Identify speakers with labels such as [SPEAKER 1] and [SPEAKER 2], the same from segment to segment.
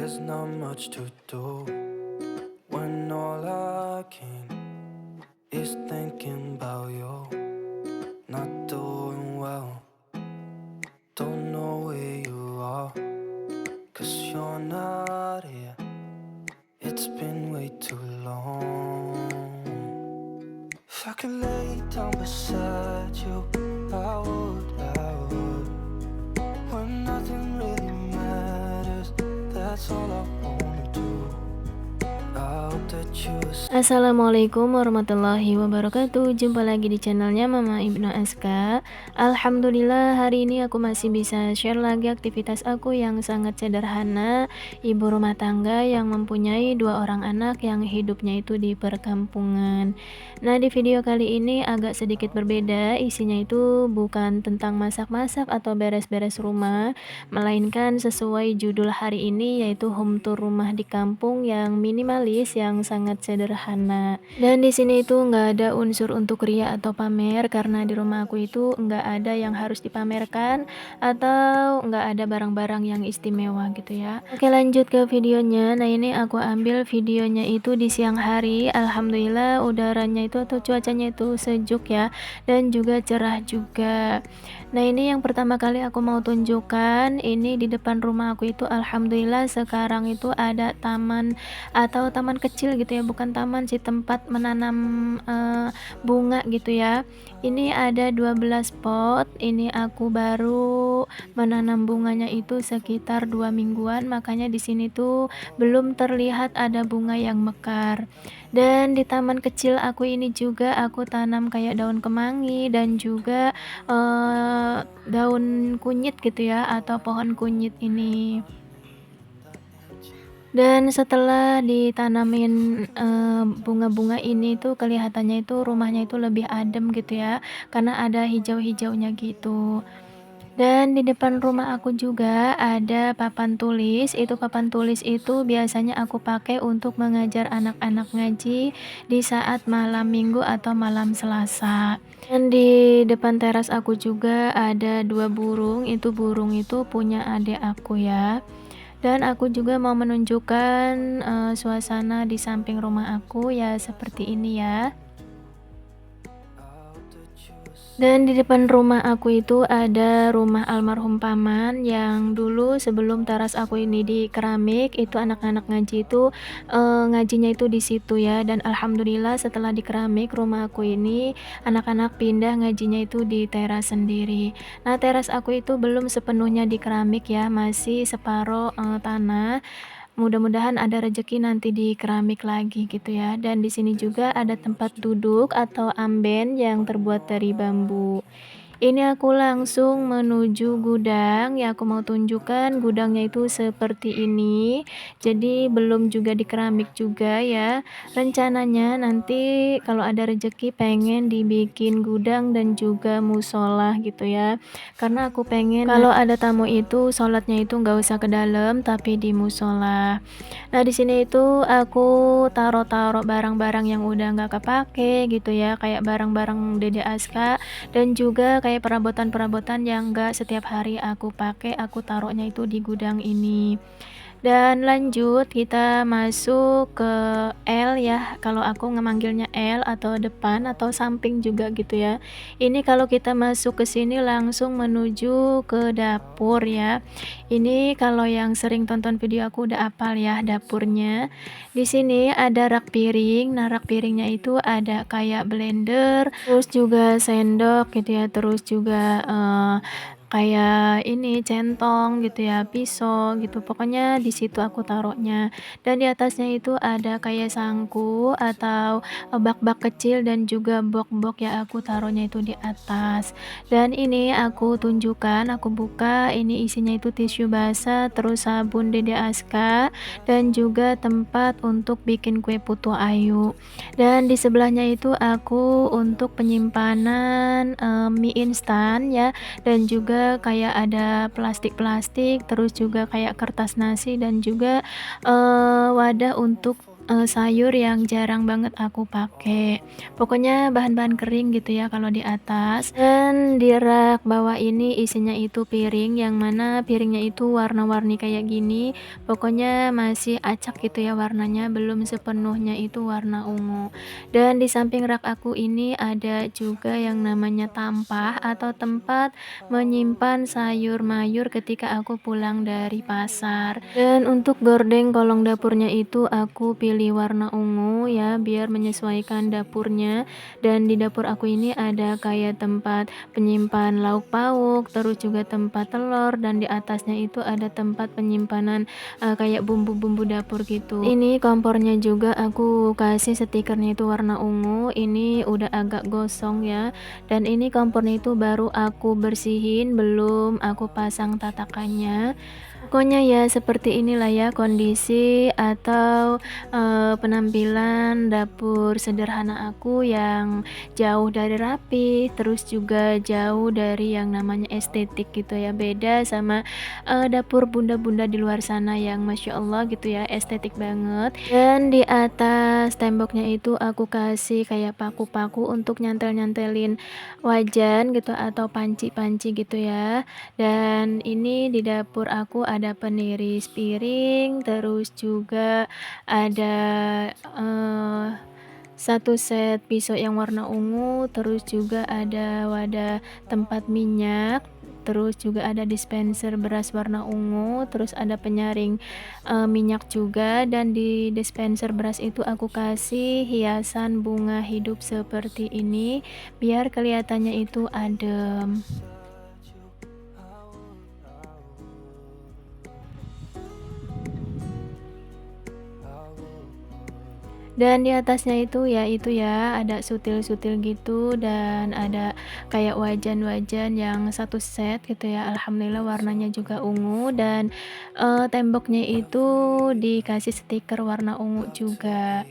[SPEAKER 1] There's not much to do when all I can is thinking about you. Not doing well, don't know where you are, 'cause you're not here. It's been way too long. If I could lay down beside you, I would, when nothing really matters, that's all I wanna do. I hope that you
[SPEAKER 2] Assalamualaikum warahmatullahi wabarakatuh. Jumpa lagi di channelnya Mama Ibnu Aska. Alhamdulillah hari ini aku masih bisa share lagi aktivitas aku yang sangat sederhana. Ibu rumah tangga yang mempunyai 2 orang anak yang hidupnya itu di perkampungan. Nah, di video kali ini agak sedikit berbeda. Isinya itu bukan tentang masak-masak atau beres-beres rumah, melainkan sesuai judul hari ini, yaitu home tour rumah di kampung yang minimalis, yang sangat sederhana. Dan di sini itu nggak ada unsur untuk ria atau pamer, karena di rumah aku itu nggak ada yang harus dipamerkan atau nggak ada barang-barang yang istimewa gitu ya. Oke, lanjut ke videonya. Nah, ini aku ambil videonya itu di siang hari. Alhamdulillah udaranya itu atau cuacanya itu sejuk ya, dan juga cerah juga. Nah, ini yang pertama kali aku mau tunjukkan, ini di depan rumah aku itu alhamdulillah sekarang itu ada taman atau taman kecil gitu ya, bukan taman sih, tempat menanam bunga gitu ya. Ini ada 12 pot, ini aku baru menanam bunganya itu sekitar 2 mingguan, makanya di sini tuh belum terlihat ada bunga yang mekar. Dan di taman kecil aku ini juga aku tanam kayak daun kemangi dan juga daun kunyit gitu ya, atau pohon kunyit ini. Dan setelah ditanamin bunga-bunga ini tuh kelihatannya itu rumahnya itu lebih adem gitu ya, karena ada hijau-hijaunya gitu. Dan di depan rumah aku juga ada papan tulis. Itu papan tulis itu biasanya aku pakai untuk mengajar anak-anak ngaji di saat malam Minggu atau malam Selasa. Dan di depan teras aku juga ada 2 burung. Itu burung itu punya adik aku ya. Dan aku juga mau menunjukkan suasana di samping rumah aku ya, seperti ini ya. Dan di depan rumah aku itu ada rumah almarhum paman yang dulu sebelum teras aku ini di keramik, itu anak-anak ngaji itu ngajinya itu di situ ya. Dan alhamdulillah setelah di keramik rumah aku ini, anak-anak pindah ngajinya itu di teras sendiri. Nah, teras aku itu belum sepenuhnya di keramik ya, masih separuh tanah. Mudah-mudahan ada rezeki nanti di keramik lagi gitu ya. Dan di sini juga ada tempat duduk atau amben yang terbuat dari bambu. Ini aku langsung menuju gudang, ya aku mau tunjukkan gudangnya itu seperti ini. Jadi belum juga di keramik juga ya. Rencananya nanti kalau ada rezeki pengen dibikin gudang dan juga musola gitu ya. Karena aku pengen kalau ada tamu itu sholatnya itu nggak usah ke dalam tapi di musola. Nah, di sini itu aku taruh-taruh barang-barang yang udah nggak kepake gitu ya, kayak barang-barang Dede Aska, dan juga kayak perabotan-perabotan yang enggak setiap hari aku pakai, aku taruhnya itu di gudang ini. Dan lanjut kita masuk ke L ya, kalau aku ngemanggilnya L, atau depan atau samping juga gitu ya. Ini kalau kita masuk ke sini langsung menuju ke dapur ya. Ini kalau yang sering tonton video aku udah hafal ya dapurnya. Di sini ada rak piring. Nah, rak piringnya itu ada kayak blender, terus juga sendok gitu ya, terus juga kayak ini centong gitu ya, pisau gitu. Pokoknya di situ aku taruhnya. Dan di atasnya itu ada kayak sangku atau bak-bak kecil dan juga box-box ya, aku taruhnya itu di atas. Dan ini aku tunjukkan, aku buka, ini isinya itu tisu basah, terus sabun Dede Aska, dan juga tempat untuk bikin kue putu ayu. Dan di sebelahnya itu aku untuk penyimpanan mie instan ya, dan juga kayak ada plastik-plastik, terus juga kayak kertas nasi, dan juga wadah untuk sayur yang jarang banget aku pakai. Pokoknya bahan-bahan kering gitu ya kalau di atas. Dan di rak bawah ini isinya itu piring, yang mana piringnya itu warna-warni kayak gini. Pokoknya masih acak gitu ya warnanya, belum sepenuhnya itu warna ungu. Dan di samping rak aku ini ada juga yang namanya tampah atau tempat menyimpan sayur mayur ketika aku pulang dari pasar. Dan untuk gorden kolong dapurnya itu aku pilih warna ungu ya, biar menyesuaikan dapurnya. Dan di dapur aku ini ada kayak tempat penyimpan lauk pauk, terus juga tempat telur, dan di atasnya itu ada tempat penyimpanan kayak bumbu-bumbu dapur gitu. Ini kompornya juga aku kasih stikernya itu warna ungu. Ini udah agak gosong ya. Dan ini kompornya itu baru aku bersihin, belum aku pasang tatakannya. Pokoknya ya seperti inilah ya kondisi atau penampilan dapur sederhana aku yang jauh dari rapi, terus juga jauh dari yang namanya estetik gitu ya. Beda sama dapur bunda-bunda di luar sana yang Masya Allah gitu ya, estetik banget. Dan di atas temboknya itu aku kasih kayak paku-paku untuk nyantel-nyantelin wajan gitu atau panci-panci gitu ya. Dan ini di dapur aku ada peniris piring, terus juga ada eh, satu set pisau yang warna ungu, terus juga ada wadah tempat minyak, terus juga ada dispenser beras warna ungu, terus ada penyaring minyak juga. Dan di dispenser beras itu aku kasih hiasan bunga hidup seperti ini biar kelihatannya itu adem. Dan di atasnya itu ya ada sutil-sutil gitu, dan ada kayak wajan-wajan yang satu set gitu ya. Alhamdulillah warnanya juga ungu, dan temboknya itu dikasih stiker warna ungu juga.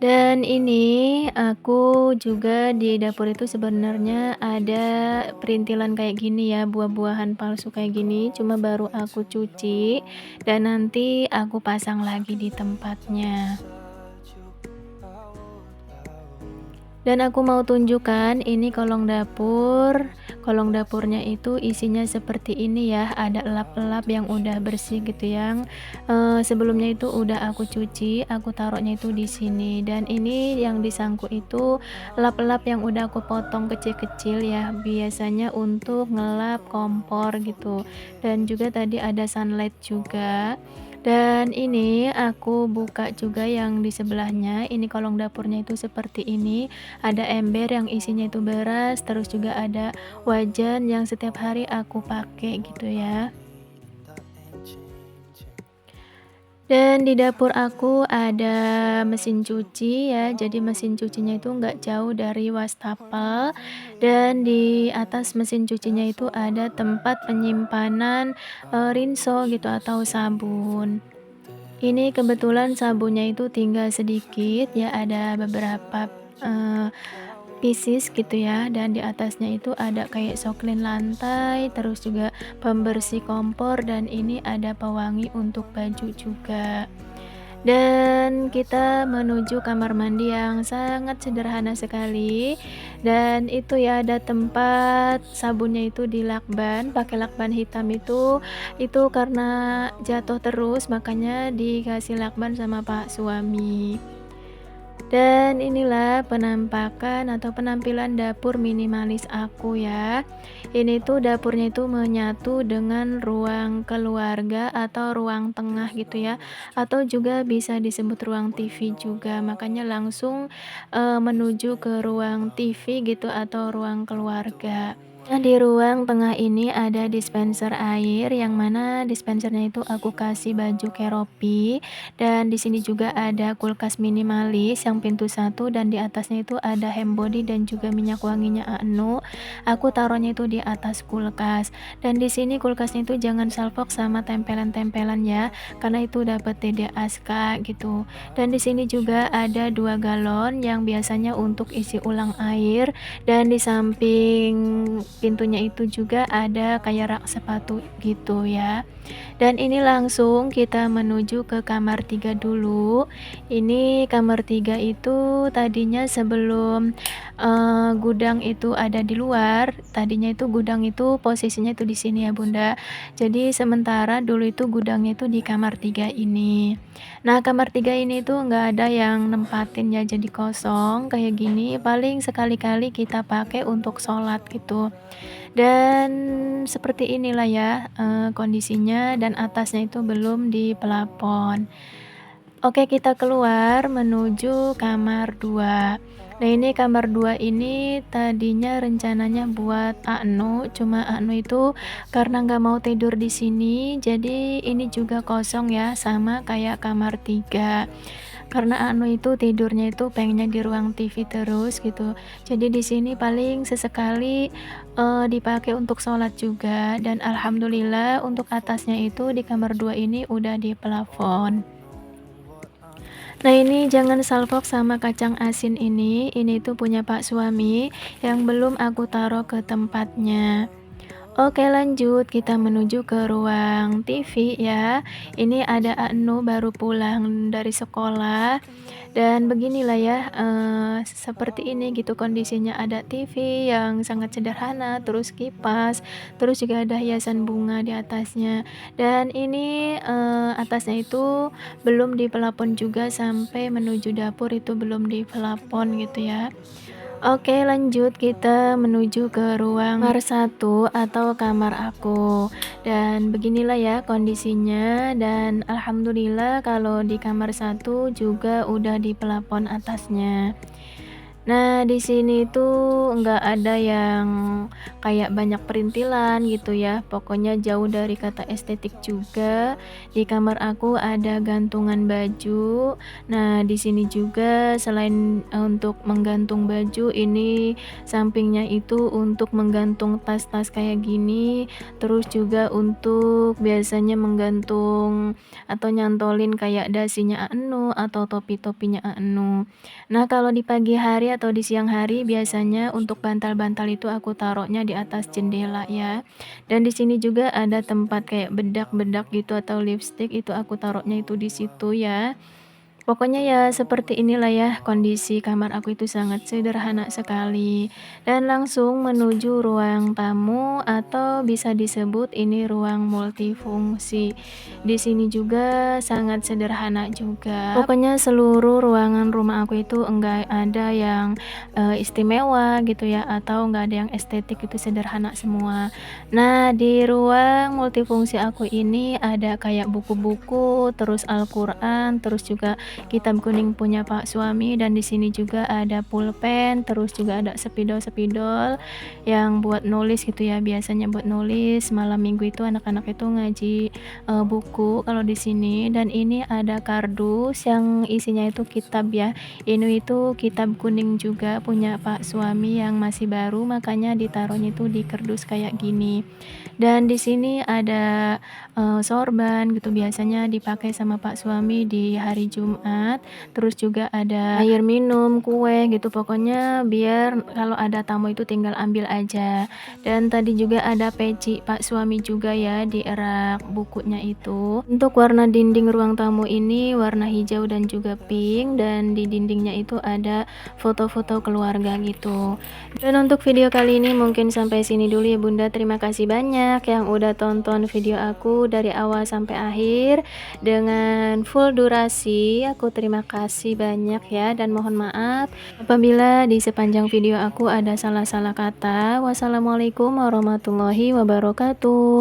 [SPEAKER 2] Dan ini aku juga di dapur itu sebenarnya ada perintilan kayak gini ya, buah-buahan palsu kayak gini, cuma baru aku cuci dan nanti aku pasang lagi di tempatnya. Dan aku mau tunjukkan ini kolong dapur. Kolong dapurnya itu isinya seperti ini ya, ada lap-lap yang udah bersih gitu, yang sebelumnya itu udah aku cuci, aku taruhnya itu di sini. Dan ini yang disangkut itu lap-lap yang udah aku potong kecil-kecil ya, biasanya untuk ngelap kompor gitu. Dan juga tadi ada sunlight juga. Dan ini aku buka juga yang di sebelahnya. Ini kolong dapurnya itu seperti ini. Ada ember yang isinya itu beras, terus juga ada wajan yang setiap hari aku pakai gitu ya. Dan di dapur aku ada mesin cuci ya, jadi mesin cucinya itu nggak jauh dari wastafel. Dan di atas mesin cucinya itu ada tempat penyimpanan rinso gitu atau sabun. Ini kebetulan sabunnya itu tinggal sedikit ya, ada beberapa eh, pieces gitu ya, dan di atasnya itu ada kayak soklin lantai, terus juga pembersih kompor, dan ini ada pewangi untuk baju juga. Dan kita menuju kamar mandi yang sangat sederhana sekali. Dan itu ya ada tempat sabunnya itu di lakban, pakai lakban hitam itu karena jatuh terus makanya dikasih lakban sama Pak suami. Dan inilah penampakan atau penampilan dapur minimalis aku ya. Ini tuh dapurnya itu menyatu dengan ruang keluarga atau ruang tengah gitu ya. Atau juga bisa disebut ruang TV juga. Makanya langsung menuju ke ruang TV gitu atau ruang keluarga. Nah, di ruang tengah ini ada dispenser air, yang mana dispensernya itu aku kasih baju keropi. Dan di sini juga ada kulkas minimalis yang pintu satu, dan di atasnya itu ada hand body dan juga minyak wanginya Anu. Aku taruhnya itu di atas kulkas. Dan di sini kulkasnya itu jangan salfok sama tempelan-tempelan ya, karena itu dapat TDASK gitu. Dan di sini juga ada 2 galon yang biasanya untuk isi ulang air. Dan di samping pintunya itu juga ada kayak rak sepatu gitu ya. Dan ini langsung kita menuju ke kamar 3 dulu. Ini kamar 3 itu tadinya sebelum, gudang itu ada di luar, tadinya itu gudang itu posisinya itu di sini ya Bunda. Jadi sementara dulu itu gudangnya itu di kamar 3 ini. Nah, kamar 3 ini tuh nggak ada yang nempatin ya, jadi kosong kayak gini, paling sekali-kali kita pakai untuk sholat gitu. Dan seperti inilah ya, kondisinya dan atasnya itu belum di plafon. Oke, kita keluar menuju kamar 2. Nah, ini kamar 2 ini tadinya rencananya buat Aknu, cuma Aknu itu karena nggak mau tidur di sini, jadi ini juga kosong ya, sama kayak kamar 3. Karena Anu itu tidurnya itu pengennya di ruang TV terus gitu. Jadi di sini paling sesekali, dipakai untuk sholat juga dan alhamdulillah untuk atasnya itu di kamar 2 ini udah di plafon. Nah, ini jangan salfok sama kacang asin ini tuh punya Pak suami yang belum aku taruh ke tempatnya. Oke, lanjut kita menuju ke ruang TV ya. Ini ada Anu baru pulang dari sekolah dan beginilah ya, seperti ini gitu kondisinya, ada TV yang sangat sederhana, terus kipas, terus juga ada hiasan bunga di atasnya. Dan ini, atasnya itu belum di plafon juga sampai menuju dapur itu belum di plafon gitu ya. Oke, lanjut kita menuju ke ruang kamar 1 atau kamar aku. Dan beginilah ya kondisinya dan alhamdulillah kalau di kamar 1 juga udah di plafon atasnya. Nah, di sini tuh nggak ada yang kayak banyak perintilan gitu ya. Pokoknya jauh dari kata estetik juga. Di kamar aku ada gantungan baju. Nah, di sini juga selain untuk menggantung baju, ini sampingnya itu untuk menggantung tas-tas kayak gini. Terus juga untuk biasanya menggantung atau nyantolin kayak dasinya Anu atau topi-topinya Anu. Nah, kalau di pagi hari atau di siang hari biasanya untuk bantal-bantal itu aku taruhnya di atas jendela ya. Dan di sini juga ada tempat kayak bedak-bedak gitu atau lipstik itu aku taruhnya itu di situ ya. Pokoknya ya seperti inilah ya kondisi kamar aku itu sangat sederhana sekali dan langsung menuju ruang tamu atau bisa disebut ini ruang multifungsi. Di sini juga sangat sederhana juga. Pokoknya seluruh ruangan rumah aku itu enggak ada yang istimewa gitu ya atau enggak ada yang estetik, itu sederhana semua. Nah, di ruang multifungsi aku ini ada kayak buku-buku, terus Al-Qur'an, terus juga kitab kuning punya Pak suami dan di sini juga ada pulpen, terus juga ada spidol-spidol yang buat nulis gitu ya. Biasanya buat nulis malam minggu itu anak-anak itu ngaji buku kalau di sini dan ini ada kardus yang isinya itu kitab ya. Ini itu kitab kuning juga punya Pak suami yang masih baru makanya ditaruhnya itu di kardus kayak gini. Dan di sini ada sorban gitu biasanya dipakai sama Pak suami di hari Jumat, terus juga ada air minum, kue gitu pokoknya biar kalau ada tamu itu tinggal ambil aja. Dan tadi juga ada peci Pak suami juga ya di rak bukunya itu. Untuk warna dinding ruang tamu ini warna hijau dan juga pink dan di dindingnya itu ada foto-foto keluarga gitu. Dan untuk video kali ini mungkin sampai sini dulu ya Bunda. Terima kasih banyak yang udah tonton video aku dari awal sampai akhir dengan full durasi. Aku terima kasih banyak ya dan mohon maaf apabila di sepanjang video aku ada salah-salah kata. Wassalamualaikum warahmatullahi wabarakatuh.